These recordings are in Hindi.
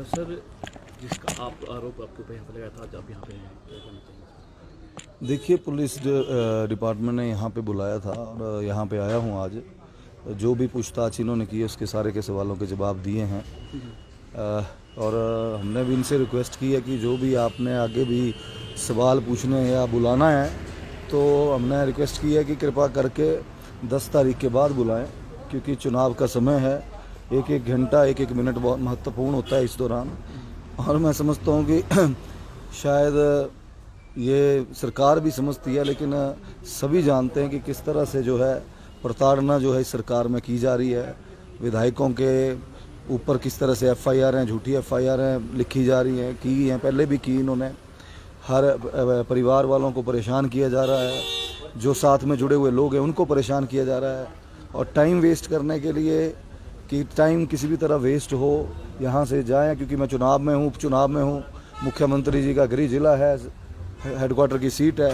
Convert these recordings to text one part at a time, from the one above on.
सर, जिसका आप आरोप आपके ऊपर यहाँ पर लगाया था, आज आप यहाँ पे हैं, क्या कहना चाहिए? देखिए, पुलिस डिपार्टमेंट ने यहाँ पे बुलाया था और यहाँ पे आया हूँ आज। जो भी पूछताछ इन्होंने की है उसके सारे के सवालों के जवाब दिए हैं। और हमने भी इनसे रिक्वेस्ट की है कि जो भी आपने आगे भी सवाल पूछने या बुलाना है तो हमने रिक्वेस्ट की है कि कृपा करके 10 तारीख के बाद बुलाएं, क्योंकि चुनाव का समय है। एक एक घंटा एक एक मिनट बहुत महत्वपूर्ण होता है इस दौरान। और मैं समझता हूँ कि शायद ये सरकार भी समझती है, लेकिन सभी जानते हैं कि किस तरह से जो है प्रताड़ना जो है इस सरकार में की जा रही है। विधायकों के ऊपर किस तरह से एफआईआर हैं, झूठी एफआईआर हैं लिखी जा रही हैं, की हैं, पहले भी की इन्होंने। हर परिवार वालों को परेशान किया जा रहा है, जो साथ में जुड़े हुए लोग हैं उनको परेशान किया जा रहा है। और टाइम वेस्ट करने के लिए कि टाइम किसी भी तरह वेस्ट हो, यहाँ से जाएं, क्योंकि मैं चुनाव में हूँ, उपचुनाव में हूँ, मुख्यमंत्री जी का गृह जिला है, हेडक्वार्टर की सीट है,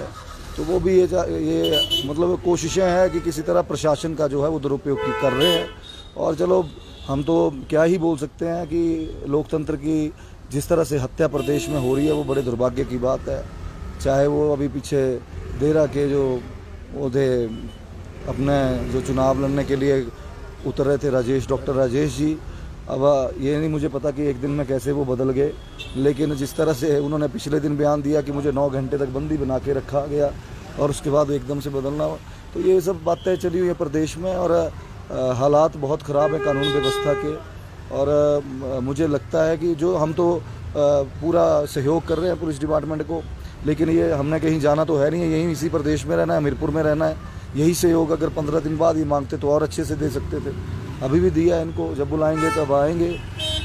तो वो भी ये मतलब कोशिशें हैं कि किसी तरह प्रशासन का जो है वो दुरुपयोग कर रहे हैं। और चलो, हम तो क्या ही बोल सकते हैं कि लोकतंत्र की जिस तरह से हत्या प्रदेश में हो रही है वो बड़े दुर्भाग्य की बात है। चाहे वो अभी पीछे देरा के जो वो थे, अपने जो चुनाव लड़ने के लिए उतर रहे थे डॉक्टर राजेश जी, अब ये नहीं मुझे पता कि एक दिन में कैसे वो बदल गए, लेकिन जिस तरह से उन्होंने पिछले दिन बयान दिया कि मुझे 9 घंटे तक बंदी बना के रखा गया और उसके बाद एकदम से बदलना, तो ये सब बातें चली हुई है प्रदेश में। और हालात बहुत ख़राब है कानून व्यवस्था के। और मुझे लगता है कि जो हम तो पूरा सहयोग कर रहे हैं पुलिस डिपार्टमेंट को, लेकिन ये हमने कहीं जाना तो है नहीं है, यहीं इसी प्रदेश में रहना है, हमीरपुर में रहना है। यही सहयोग अगर 15 दिन बाद ये मांगते तो और अच्छे से दे सकते थे। अभी भी दिया है इनको, जब बुलाएंगे तब आएंगे,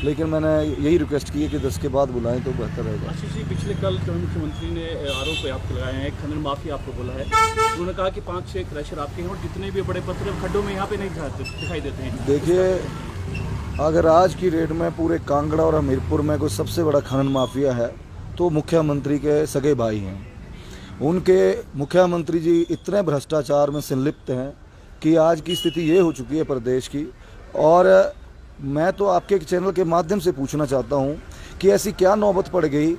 लेकिन मैंने यही रिक्वेस्ट की है कि 10 के बाद बुलाएं तो बेहतर रहेगा। आशीष जी, पिछले कल जो मुख्यमंत्री ने आरोप आपको लगाए हैं, खनन माफिया आपको बोला है, उन्होंने कहा कि 5-6 क्रशर आपके हैं और जितने भी बड़े पत्थर खड्डों में यहाँ पे नहीं दिखाई देते हैं। देखिए, अगर आज की डेट में पूरे कांगड़ा और हमीरपुर में कोई सबसे बड़ा खनन माफिया है तो मुख्यमंत्री के सगे भाई हैं। उनके मुख्यमंत्री जी इतने भ्रष्टाचार में संलिप्त हैं कि आज की स्थिति ये हो चुकी है प्रदेश की। और मैं तो आपके चैनल के माध्यम से पूछना चाहता हूँ कि ऐसी क्या नौबत पड़ गई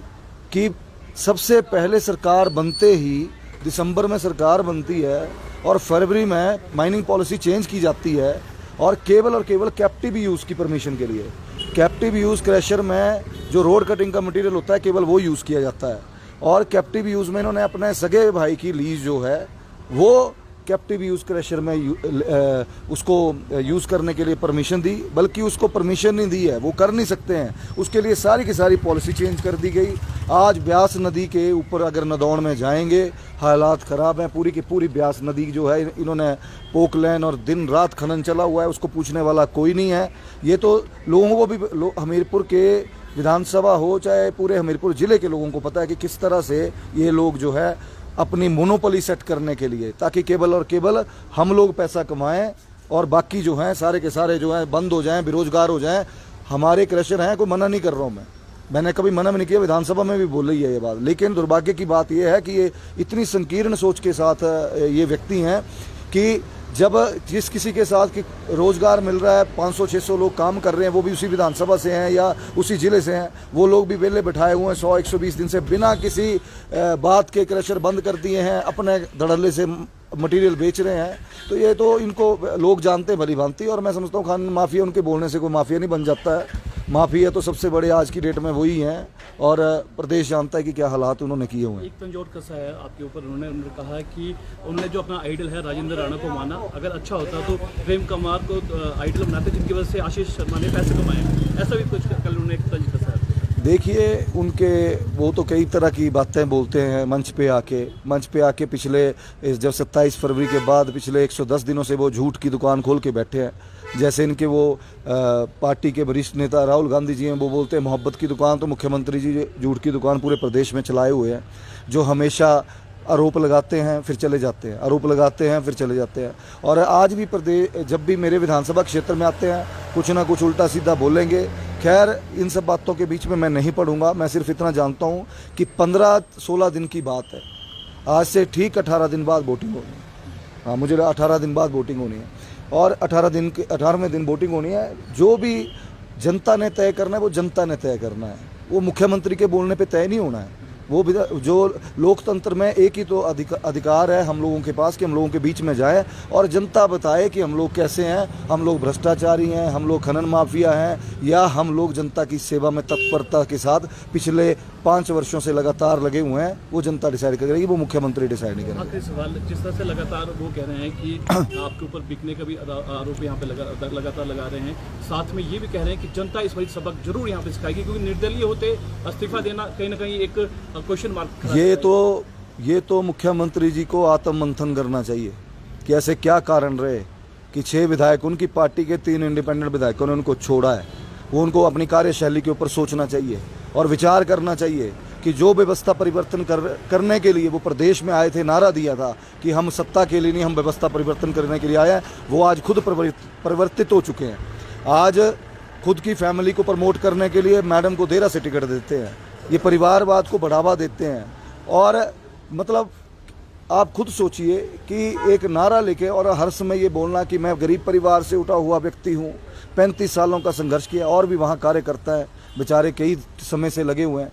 कि सबसे पहले सरकार बनते ही, दिसंबर में सरकार बनती है और फरवरी में माइनिंग पॉलिसी चेंज की जाती है, और केवल कैप्टिव यूज़ की परमिशन के लिए, कैप्टिव यूज़ क्रैशर में जो रोड कटिंग का मटेरियल होता है केवल वो यूज़ किया जाता है। और कैप्टिव यूज़ में इन्होंने अपने सगे भाई की लीज जो है वो कैप्टिव यूज़ क्रैशर में उसको यूज़ करने के लिए परमिशन दी, बल्कि उसको परमिशन नहीं दी है, वो कर नहीं सकते हैं, उसके लिए सारी की सारी पॉलिसी चेंज कर दी गई। आज ब्यास नदी के ऊपर अगर नदौड़ में जाएंगे, हालात ख़राब हैं। पूरी की पूरी ब्यास नदी जो है इन्होंने पोकलैन और दिन रात खनन चला हुआ है, उसको पूछने वाला कोई नहीं है। ये तो लोगों को भी, हमीरपुर के विधानसभा हो चाहे पूरे हमीरपुर ज़िले के लोगों को पता है कि किस तरह से ये लोग जो है अपनी मोनोपोली सेट करने के लिए, ताकि केवल और केवल हम लोग पैसा कमाएं और बाकी जो हैं सारे के सारे जो हैं बंद हो जाएं, बेरोजगार हो जाएं। हमारे क्रशर हैं, कोई मना नहीं कर रहा हूं मैंने कभी मना भी नहीं किया, विधानसभा में भी बोल रही है ये बात। लेकिन दुर्भाग्य की बात यह है कि ये इतनी संकीर्ण सोच के साथ ये व्यक्ति हैं कि जब जिस किसी के साथ कि रोज़गार मिल रहा है, 500-600 लोग काम कर रहे हैं, वो भी उसी विधानसभा से हैं या उसी ज़िले से हैं, वो लोग भी वेले बैठाए हुए हैं 100-120 दिन से बिना किसी बात के क्रशर बंद कर दिए हैं, अपने धड़ल्ले से मटेरियल बेच रहे हैं। तो ये तो इनको लोग जानते हैं भली भांति। और मैं समझता हूँ खान माफिया, उनके बोलने से कोई माफिया नहीं बन जाता है। माफिया तो सबसे बड़े आज की डेट में वही हैं, और प्रदेश जानता है कि क्या हालात उन्होंने किए हुए हैं। एक तंजोर कसा है आपके ऊपर, उन्होंने कहा कि उन्होंने जो अपना आइडल है राजेंद्र राणा को माना, अगर अच्छा होता तो प्रेम कुमार को आइडल बनाते, जिनकी वजह से आशीष शर्मा ने पैसे कमाए। ऐसा भी कुछ कल उन्होंने एक तंज कसा है। देखिए, उनके वो तो कई तरह की बातें बोलते हैं मंच पे आके पिछले जब 27 फरवरी के बाद पिछले 110 दिनों से वो झूठ की दुकान खोल के बैठे हैं। जैसे इनके वो पार्टी के वरिष्ठ नेता राहुल गांधी जी हैं, वो बोलते हैं मोहब्बत की दुकान, तो मुख्यमंत्री जी झूठ की दुकान पूरे प्रदेश में चलाए हुए हैं, जो हमेशा आरोप लगाते हैं फिर चले जाते हैं, आरोप लगाते हैं फिर चले जाते हैं। और आज भी प्रदेश जब भी मेरे विधानसभा क्षेत्र में आते हैं कुछ ना कुछ उल्टा सीधा बोलेंगे। खैर, इन सब बातों के बीच में मैं नहीं पढ़ूंगा। मैं सिर्फ इतना जानता हूं कि 15-16 दिन की बात है, आज से ठीक 18 दिन बाद वोटिंग होनी है। हाँ, मुझे 18 दिन बाद वोटिंग होनी है और 18वें दिन वोटिंग होनी है। जो भी जनता ने तय करना है, वो जनता ने तय करना है, वो मुख्यमंत्री के बोलने पे तय नहीं होना है। वो जो लोकतंत्र में एक ही तो अधिकार है हम लोगों के पास कि हम लोगों के बीच में जाए और जनता बताए कि हम लोग कैसे हैं, हम लोग भ्रष्टाचारी हैं, हम लोग खनन माफिया हैं, या हम लोग जनता की सेवा में तत्परता के साथ पिछले 5 वर्षों से लगातार लगे हुए हैं। वो जनता डिसाइड करेगी, वो मुख्यमंत्री डिसाइड नहीं करेगा। आखिरी सवाल, जिस तरह से लगातार वो कह रहे हैं कि आपके ऊपर बिकने का भी आरोप यहाँ पे लगातार लगा रहे हैं, साथ में ये भी कह रहे हैं कि जनता इस बार सबक जरूर यहाँ पे सिखाएगी, क्योंकि निर्दलीय होते इस्तीफा देना कहीं ना कहीं एक क्वेश्चन मार्क। ये तो मुख्यमंत्री जी को आत्ममंथन करना चाहिए कि ऐसे क्या कारण रहे कि 6 विधायक, उनकी पार्टी के 3 इंडिपेंडेंट विधायकों ने उनको छोड़ा है। वो उनको अपनी कार्यशैली के ऊपर सोचना चाहिए और विचार करना चाहिए कि जो व्यवस्था परिवर्तन करने के लिए वो प्रदेश में आए थे, नारा दिया था कि हम सत्ता के लिए नहीं, हम व्यवस्था परिवर्तन करने के लिए आए हैं, वो आज खुद परिवर्तित हो चुके हैं। आज खुद की फैमिली को प्रमोट करने के लिए मैडम को देरा से टिकट देते हैं, ये परिवारवाद को बढ़ावा देते हैं। और मतलब आप खुद सोचिए कि एक नारा लेके और हर समय ये बोलना कि मैं गरीब परिवार से उठा हुआ व्यक्ति हूँ, 35 सालों का संघर्ष किया, और भी वहाँ कार्यकर्ता है बेचारे कई समय से लगे हुए हैं,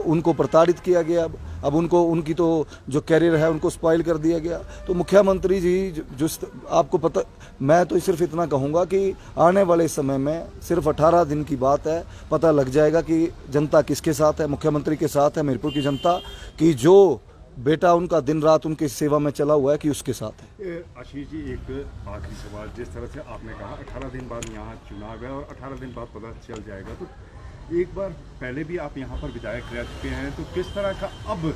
उनको प्रताड़ित किया गया। अब उनकी तो जो कैरियर है उनको स्पॉइल कर दिया गया। तो मुख्यमंत्री जी जो आपको पता, मैं तो सिर्फ इतना कहूँगा कि आने वाले समय में सिर्फ 18 दिन की बात है, पता लग जाएगा कि जनता किसके साथ है, मुख्यमंत्री के साथ है, मीरपुर की जनता की जो बेटा उनका दिन रात उनकी सेवा में चला हुआ है कि उसके साथ है। आशीष जी, एक आखिरी सवाल, जिस तरह से आपने कहा 18 दिन बाद यहाँ चुनाव है और 18 दिन बाद पता चल जाएगा, तो एक बार पहले भी आप यहाँ पर विधायक रह चुके हैं, तो किस तरह का अब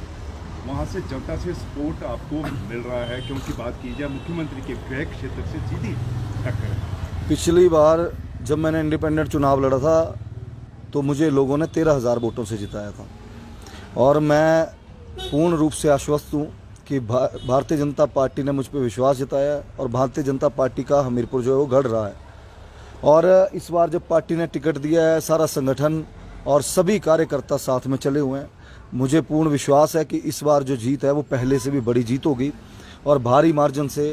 वहाँ से जनता से सपोर्ट आपको मिल रहा है? क्योंकि बात की जाए मुख्यमंत्री के गृह क्षेत्र से सीधी टक्कर है। पिछली बार जब मैंने इंडिपेंडेंट चुनाव लड़ा था तो मुझे लोगों ने 13,000 वोटों से जिताया था, और मैं पूर्ण रूप से आश्वस्त हूँ कि भारतीय जनता पार्टी ने मुझ पर विश्वास जताया और भारतीय जनता पार्टी का हमीरपुर जो है वो गढ़ रहा है। और इस बार जब पार्टी ने टिकट दिया है, सारा संगठन और सभी कार्यकर्ता साथ में चले हुए हैं। मुझे पूर्ण विश्वास है कि इस बार जो जीत है वो पहले से भी बड़ी जीत होगी और भारी मार्जिन से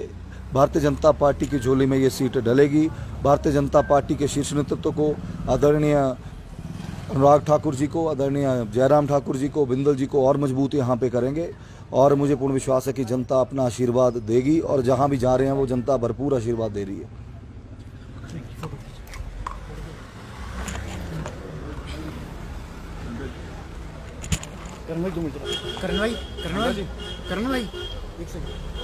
भारतीय जनता पार्टी की झोली में ये सीट डलेगी। भारतीय जनता पार्टी के शीर्ष नेतृत्व को, आदरणीय अनुराग ठाकुर जी को, आदरणीय जयराम ठाकुर जी को, बिंदल जी को और मजबूत यहाँ पे करेंगे। और मुझे पूर्ण विश्वास है कि जनता अपना आशीर्वाद देगी और जहाँ भी जा रहे हैं वो जनता भरपूर आशीर्वाद दे रही है। करण भाई 2 मिनट, करण भाई एक सेकंड।